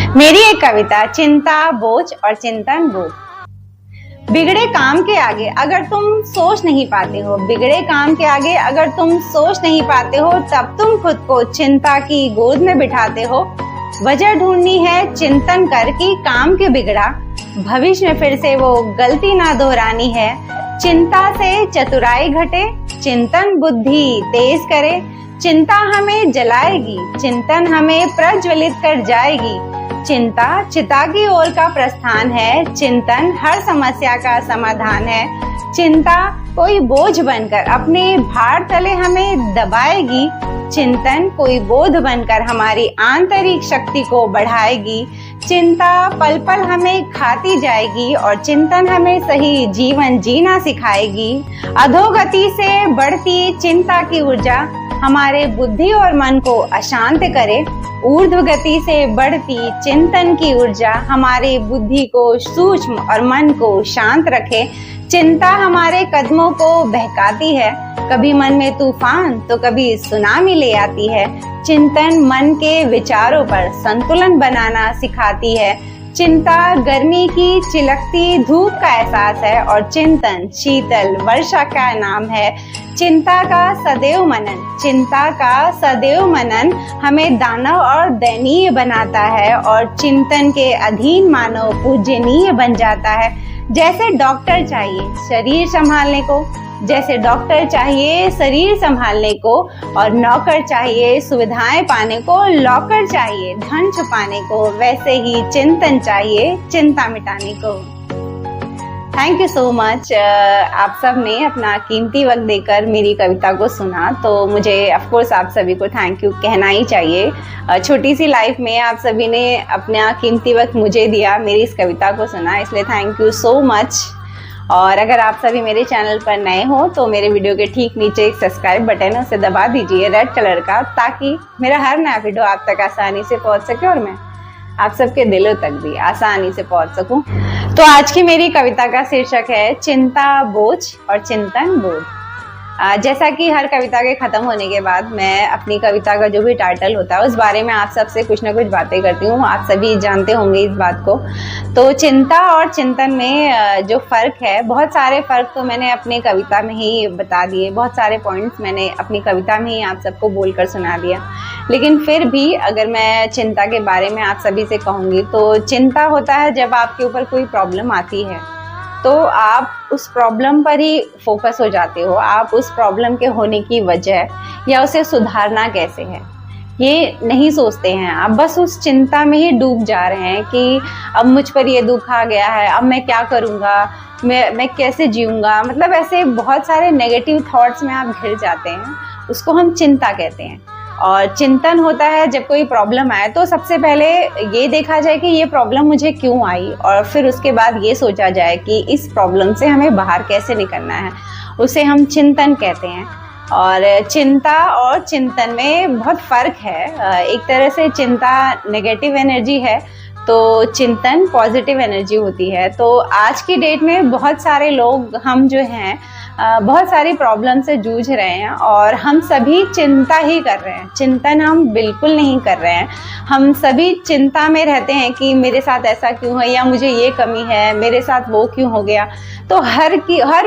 मेरी एक कविता, चिंता बोझ और चिंतन बोध। बिगड़े काम के आगे अगर तुम सोच नहीं पाते हो, बिगड़े काम के आगे अगर तुम सोच नहीं पाते हो, तब तुम खुद को चिंता की गोद में बिठाते हो। वजह ढूंढनी है चिंतन कर कि काम क्यों बिगड़ा, भविष्य में फिर से वो गलती ना दोहरानी है। चिंता से चतुराई घटे, चिंतन बुद्धि तेज करे। चिंता हमें जलाएगी, चिंतन हमें प्रज्वलित कर जाएगी। चिंता चिता की ओर का प्रस्थान है, चिंतन हर समस्या का समाधान है। चिंता कोई बोझ बनकर अपने भार तले हमें दबाएगी, चिंतन कोई बोध बनकर हमारी आंतरिक शक्ति को बढ़ाएगी। चिंता पल पल हमें खाती जाएगी और चिंतन हमें सही जीवन जीना सिखाएगी। अधोगति से बढ़ती चिंता की ऊर्जा हमारे बुद्धि और मन को अशांत करे, ऊर्ध्व गति से बढ़ती चिंतन की ऊर्जा हमारे बुद्धि को सूक्ष्म और मन को शांत रखे। चिंता हमारे कदमों को बहकाती है, कभी मन में तूफान तो कभी सुनामी ले आती है। चिंतन मन के विचारों पर संतुलन बनाना सिखाती है। चिंता गर्मी की चिलकती धूप का एहसास है और चिंतन शीतल वर्षा का नाम है। चिंता का सदैव मनन, चिंता का सदैव मनन हमें दानव और दयनीय बनाता है और चिंतन के अधीन मानव पूजनीय बन जाता है। जैसे डॉक्टर चाहिए शरीर संभालने को, जैसे डॉक्टर चाहिए शरीर संभालने को, और नौकर चाहिए सुविधाएं पाने को, लॉकर चाहिए धन छुपाने को, वैसे ही चिंतन चाहिए चिंता मिटाने को। Thank you so much. आप सब ने अपना कीमती वक्त देकर मेरी कविता को सुना, तो मुझे ऑफ कोर्स आप सभी को थैंक यू कहना ही चाहिए। छोटी सी लाइफ में आप सभी ने अपना कीमती वक्त मुझे दिया, मेरी इस कविता को सुना, इसलिए थैंक यू सो मच। और अगर आप सभी मेरे चैनल पर नए हो तो मेरे वीडियो के ठीक नीचे एक सब्सक्राइब बटन है, उसे दबा दीजिए रेड कलर का, ताकि मेरा हर नया वीडियो आप तक आसानी से पहुंच सके और मैं आप सबके दिलों तक भी आसानी से पहुंच सकूं। तो आज की मेरी कविता का शीर्षक है चिंता बोझ और चिंतन बोध। जैसा कि हर कविता के खत्म होने के बाद मैं अपनी कविता का जो भी टाइटल होता है उस बारे में आप सबसे कुछ ना कुछ बातें करती हूँ, आप सभी जानते होंगे इस बात को। तो चिंता और चिंतन में जो फ़र्क है, बहुत सारे फ़र्क तो मैंने अपनी कविता में ही बता दिए, बहुत सारे पॉइंट्स मैंने अपनी कविता में ही आप सबको बोलकर सुना दिया। लेकिन फिर भी अगर मैं चिंता के बारे में आप सभी से कहूँगी तो चिंता होता है जब आपके ऊपर कोई प्रॉब्लम आती है तो आप उस प्रॉब्लम पर ही फोकस हो जाते हो, आप उस प्रॉब्लम के होने की वजह या उसे सुधारना कैसे है ये नहीं सोचते हैं। आप बस उस चिंता में ही डूब जा रहे हैं कि अब मुझ पर ये दुख आ गया है, अब मैं क्या करूँगा, मैं कैसे जीऊँगा, मतलब ऐसे बहुत सारे नेगेटिव थॉट्स में आप घिर जाते हैं, उसको हम चिंता कहते हैं। और चिंतन होता है जब कोई प्रॉब्लम आए तो सबसे पहले ये देखा जाए कि ये प्रॉब्लम मुझे क्यों आई, और फिर उसके बाद ये सोचा जाए कि इस प्रॉब्लम से हमें बाहर कैसे निकलना है, उसे हम चिंतन कहते हैं। और चिंता और चिंतन में बहुत फ़र्क है। एक तरह से चिंता नेगेटिव एनर्जी है तो चिंतन पॉजिटिव एनर्जी होती है। तो आज की डेट में बहुत सारे लोग, हम जो हैं बहुत सारी प्रॉब्लम से जूझ रहे हैं और हम सभी चिंता ही कर रहे हैं, चिंतन हम बिल्कुल नहीं कर रहे हैं। हम सभी चिंता में रहते हैं कि मेरे साथ ऐसा क्यों है, या मुझे ये कमी है, मेरे साथ वो क्यों हो गया। तो हर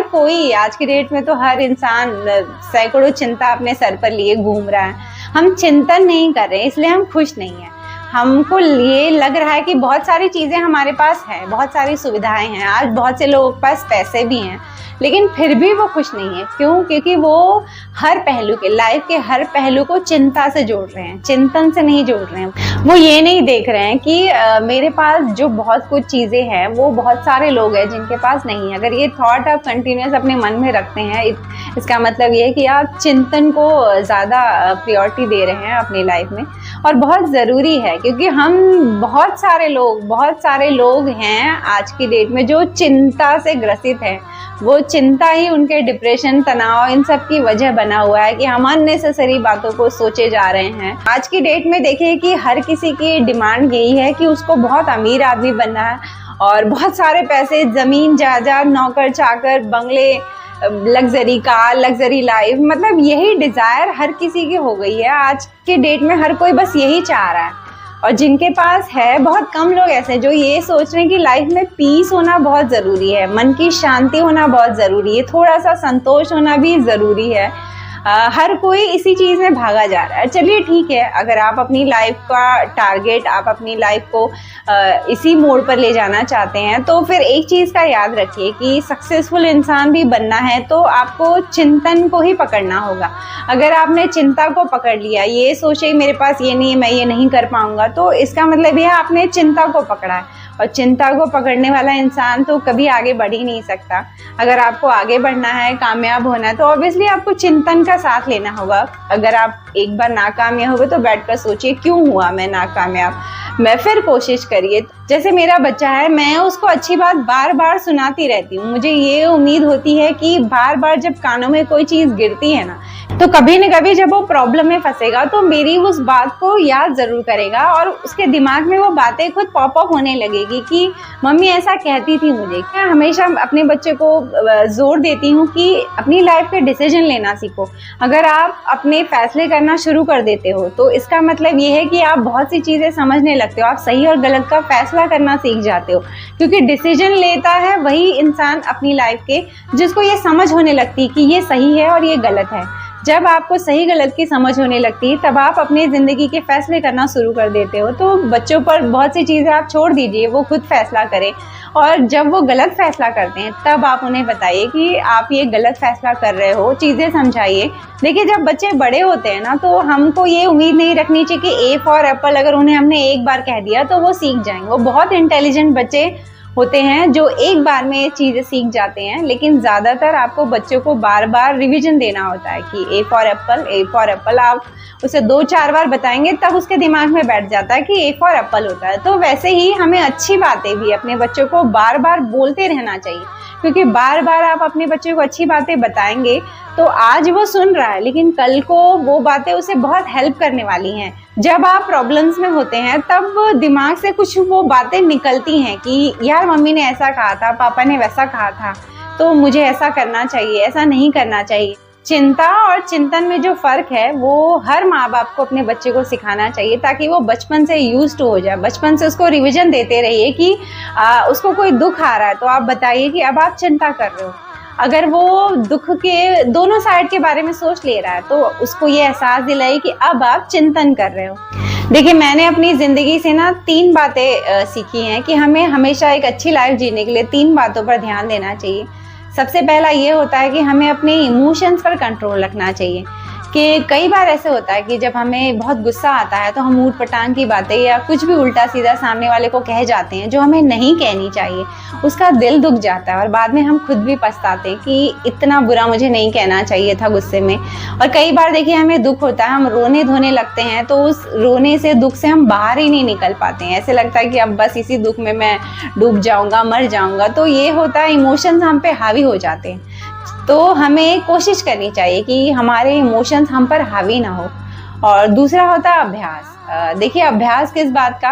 कोई आज की डेट में तो हर इंसान सैकड़ों चिंता अपने सर पर लिए घूम रहा है। हम चिंतन नहीं कर रहे हैं इसलिए हम खुश नहीं हैं। हमको ये लग रहा है कि बहुत सारी चीज़ें हमारे पास हैं, बहुत सारी सुविधाएं हैं, आज बहुत से लोगों के पास पैसे भी हैं, लेकिन फिर भी वो खुश नहीं है। क्यों? क्योंकि वो हर पहलू के, लाइफ के हर पहलू को चिंता से जोड़ रहे हैं, चिंतन से नहीं जोड़ रहे हैं। वो ये नहीं देख रहे हैं कि मेरे पास जो बहुत कुछ चीज़ें हैं वो बहुत सारे लोग हैं जिनके पास नहीं है। अगर ये थॉट आप कंटिन्यूस अपने मन में रखते हैं, इसका मतलब ये है कि आप चिंतन को ज़्यादा प्रायोरिटी दे रहे हैं अपनी लाइफ में, और बहुत ज़रूरी है। क्योंकि हम बहुत सारे लोग हैं आज की डेट में जो चिंता से ग्रसित हैं। वो चिंता ही उनके डिप्रेशन, तनाव, इन सब की वजह बना हुआ है कि हम अननेसेसरी बातों को सोचे जा रहे हैं। आज की डेट में देखिए कि हर किसी की डिमांड यही है कि उसको बहुत अमीर आदमी बनना है और बहुत सारे पैसे, ज़मीन जायदाद, नौकर चाकर, बंगले, लग्जरी कार, लग्जरी लाइफ, मतलब यही डिज़ायर हर किसी की हो गई है। आज के डेट में हर कोई बस यही चाह रहा है। और जिनके पास है, बहुत कम लोग ऐसे हैं जो ये सोच रहे हैं कि लाइफ में पीस होना बहुत ज़रूरी है, मन की शांति होना बहुत ज़रूरी है, थोड़ा सा संतोष होना भी ज़रूरी है। हर कोई इसी चीज़ में भागा जा रहा है। चलिए ठीक है, अगर आप अपनी लाइफ का टारगेट, आप अपनी लाइफ को इसी मोड़ पर ले जाना चाहते हैं, तो फिर एक चीज़ का याद रखिए कि सक्सेसफुल इंसान भी बनना है तो आपको चिंतन को ही पकड़ना होगा। अगर आपने चिंता को पकड़ लिया, ये सोचे मेरे पास ये नहीं है, मैं ये नहीं कर पाऊंगा, तो इसका मतलब यह आपने चिंता को पकड़ा है, और चिंता को पकड़ने वाला इंसान तो कभी आगे बढ़ ही नहीं सकता। अगर आपको आगे बढ़ना है, कामयाब होना है, तो ऑब्वियसली आपको चिंतन का साथ लेना होगा। अगर आप एक बार नाकामयाब हुए तो बैठकर सोचिए क्यों हुआ मैं नाकामयाब, मैं फिर कोशिश करिए। जैसे मेरा बच्चा है, मैं उसको अच्छी बात बार बार सुनाती रहती हूँ। मुझे ये उम्मीद होती है कि बार बार जब कानों में कोई चीज़ गिरती है ना, तो कभी न कभी जब वो प्रॉब्लम में फंसेगा तो मेरी उस बात को याद ज़रूर करेगा, और उसके दिमाग में वो बातें खुद पॉप अप होने लगेगी कि मम्मी ऐसा कहती थी मुझे। मैं हमेशा अपने बच्चे को जोर देती हूँ कि अपनी लाइफ के डिसीजन लेना सीखो। अगर आप अपने फैसले करना शुरू कर देते हो तो इसका मतलब ये है कि आप बहुत सी चीज़ें समझने लगते हो, आप सही और गलत का फैसला करना सीख जाते हो, क्योंकि डिसीजन लेता है वही इंसान अपनी लाइफ के जिसको ये समझ होने लगती है कि ये सही है और ये गलत है। जब आपको सही गलत की समझ होने लगती है तब आप अपनी ज़िंदगी के फैसले करना शुरू कर देते हो। तो बच्चों पर बहुत सी चीज़ें आप छोड़ दीजिए, वो खुद फैसला करें, और जब वो गलत फैसला करते हैं तब आप उन्हें बताइए कि आप ये गलत फैसला कर रहे हो, चीज़ें समझाइए। देखिए, जब बच्चे बड़े होते हैं ना, तो हमको ये उम्मीद नहीं रखनी चाहिए कि ए फॉर एप्पल अगर उन्हें हमने एक बार कह दिया तो वो सीख जाएंगे। वो बहुत इंटेलिजेंट बच्चे होते हैं जो एक बार में चीज़ें सीख जाते हैं, लेकिन ज़्यादातर आपको बच्चों को बार बार रिवीजन देना होता है कि A for Apple, A for Apple. आप उसे 2-4 बार बताएंगे तब उसके दिमाग में बैठ जाता है कि ए फॉर एप्पल होता है। तो वैसे ही हमें अच्छी बातें भी अपने बच्चों को बार बार बोलते रहना चाहिए, क्योंकि बार बार आप अपने बच्चे को अच्छी बातें बताएंगे तो आज वो सुन रहा है, लेकिन कल को वो बातें उसे बहुत हेल्प करने वाली हैं। जब आप प्रॉब्लम्स में होते हैं तब दिमाग से कुछ वो बातें निकलती हैं कि यार मम्मी ने ऐसा कहा था, पापा ने वैसा कहा था, तो मुझे ऐसा करना चाहिए, ऐसा नहीं करना चाहिए। चिंता और चिंतन में जो फ़र्क है वो हर माँ बाप को अपने बच्चे को सिखाना चाहिए, ताकि वो बचपन से यूज्ड टू हो जाए। बचपन से उसको रिवीजन देते रहिए कि उसको कोई दुख आ रहा है तो आप बताइए कि अब आप चिंता कर रहे हो। अगर वो दुख के दोनों साइड के बारे में सोच ले रहा है तो उसको ये एहसास दिलाइए कि अब आप चिंतन कर रहे हो। देखिए, मैंने अपनी ज़िंदगी से ना 3 बातें सीखी हैं कि हमें हमेशा एक अच्छी लाइफ जीने के लिए 3 बातों पर ध्यान देना चाहिए। सबसे पहला ये होता है कि हमें अपने इमोशंस पर कंट्रोल रखना चाहिए। कि कई बार ऐसे होता है कि जब हमें बहुत गुस्सा आता है तो हम ऊट पटांग की बातें या कुछ भी उल्टा सीधा सामने वाले को कह जाते हैं जो हमें नहीं कहनी चाहिए। उसका दिल दुख जाता है और बाद में हम खुद भी पछताते हैं कि इतना बुरा मुझे नहीं कहना चाहिए था गुस्से में। और कई बार देखिए, हमें दुख होता है, हम रोने धोने लगते हैं, तो उस रोने से, दुख से हम बाहर ही नहीं निकल पाते हैं। ऐसे लगता है कि अब बस इसी दुख में मैं डूब जाऊंगा, मर जाऊंगा। तो ये होता है, इमोशंस हम पे हावी हो जाते हैं। तो हमें कोशिश करनी चाहिए कि हमारे इमोशंस हम पर हावी ना हो। और दूसरा होता है अभ्यास। देखिए, अभ्यास किस बात का,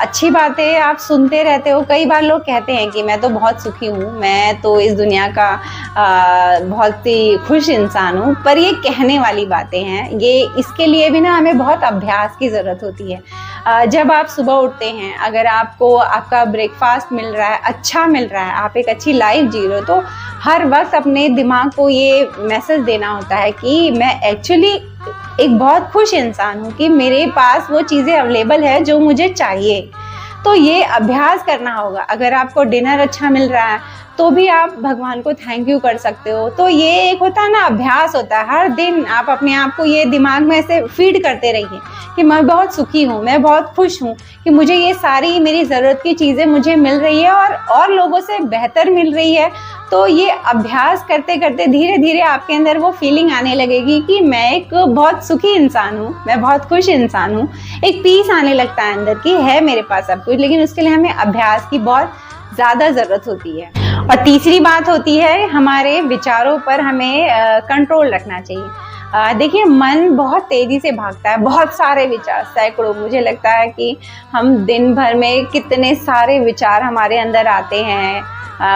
अच्छी बातें आप सुनते रहते हो। कई बार लोग कहते हैं कि मैं तो बहुत सुखी हूँ, मैं तो इस दुनिया का बहुत ही खुश इंसान हूँ, पर ये कहने वाली बातें हैं। ये इसके लिए भी ना हमें बहुत अभ्यास की ज़रूरत होती है। जब आप सुबह उठते हैं, अगर आपको आपका ब्रेकफास्ट मिल रहा है, अच्छा मिल रहा है, आप एक अच्छी लाइफ जी रहे हो, तो हर वक्त अपने दिमाग को ये मैसेज देना होता है कि मैं एक्चुअली एक बहुत खुश इंसान हूँ, कि मेरे पास वो चीज़ें अवेलेबल है जो मुझे चाहिए। तो ये अभ्यास करना होगा। अगर आपको डिनर अच्छा मिल रहा है तो भी आप भगवान को थैंक यू कर सकते हो। तो ये एक होता है ना, अभ्यास होता है। हर दिन आप अपने आप को ये दिमाग में ऐसे फीड करते रहिए कि मैं बहुत सुखी हूँ, मैं बहुत खुश हूँ, कि मुझे ये सारी मेरी ज़रूरत की चीज़ें मुझे मिल रही है और लोगों से बेहतर मिल रही है। तो ये अभ्यास करते करते धीरे धीरे आपके अंदर वो फीलिंग आने लगेगी कि मैं एक बहुत सुखी इंसान हूँ, मैं बहुत खुश इंसान हूँ। एक पीस आने लगता है अंदर कि है मेरे पास सब कुछ, लेकिन उसके लिए हमें अभ्यास की बहुत ज़्यादा ज़रूरत होती है। और तीसरी बात होती है, हमारे विचारों पर हमें कंट्रोल रखना चाहिए। देखिए, मन बहुत तेज़ी से भागता है, बहुत सारे विचार, सैकड़ों, मुझे लगता है कि हम दिन भर में कितने सारे विचार हमारे अंदर आते हैं,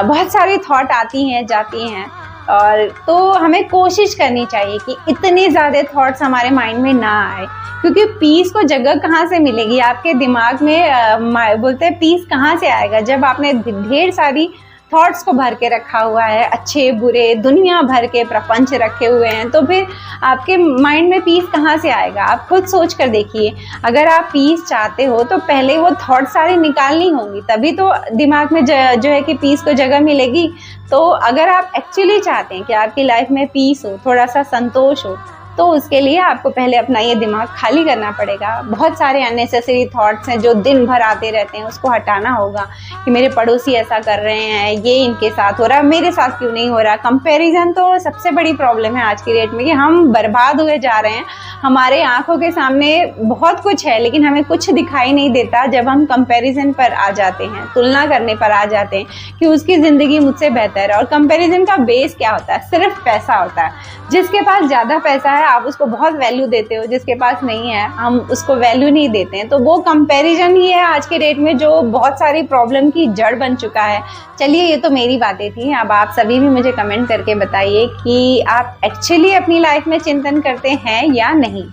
बहुत सारी थॉट आती हैं जाती हैं। और तो हमें कोशिश करनी चाहिए कि इतने ज़्यादा थॉट्स हमारे माइंड में ना आए, क्योंकि पीस को जगह कहाँ से मिलेगी आपके दिमाग में। बोलते हैं पीस कहाँ से आएगा, जब आपने ढेर सारी थॉट्स को भर के रखा हुआ है, अच्छे बुरे दुनिया भर के प्रपंच रखे हुए हैं, तो फिर आपके माइंड में पीस कहाँ से आएगा। आप खुद सोच कर देखिए, अगर आप पीस चाहते हो तो पहले वो थॉट सारी निकालनी होंगी, तभी तो दिमाग में जो है कि पीस को जगह मिलेगी। तो अगर आप एक्चुअली चाहते हैं कि आपकी लाइफ में पीस हो, थोड़ा सा संतोष हो, तो उसके लिए आपको पहले अपना ये दिमाग खाली करना पड़ेगा। बहुत सारे अननेसेसरी थॉट्स हैं जो दिन भर आते रहते हैं, उसको हटाना होगा कि मेरे पड़ोसी ऐसा कर रहे हैं, ये इनके साथ हो रहा है, मेरे साथ क्यों नहीं हो रहा। कंपैरिजन तो सबसे बड़ी प्रॉब्लम है आज की डेट में, कि हम बर्बाद हुए जा रहे हैं। हमारे आंखों के सामने बहुत कुछ है लेकिन हमें कुछ दिखाई नहीं देता जब हम कंपैरिजन पर आ जाते हैं, तुलना करने पर आ जाते हैं कि उसकी ज़िंदगी मुझसे बेहतर है। और कंपैरिजन का बेस क्या होता है? सिर्फ पैसा होता है। जिसके पास ज़्यादा पैसा है आप उसको बहुत वैल्यू देते हो, जिसके पास नहीं है हम उसको वैल्यू नहीं देते हैं। तो वो कंपैरिजन ही है आज के डेट में जो बहुत सारी प्रॉब्लम की जड़ बन चुका है। चलिए, ये तो मेरी बातें थी। अब आप सभी भी मुझे कमेंट करके बताइए कि आप एक्चुअली अपनी लाइफ में चिंतन करते हैं या नहीं,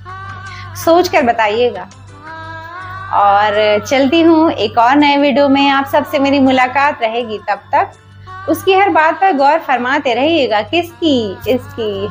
सोच कर बताइएगा। और चलती हूँ, एक और नए वीडियो में आप सबसे मेरी मुलाकात रहेगी। तब तक उसकी हर बात पर गौर फरमाते रहिएगा। किसकी? इसकी।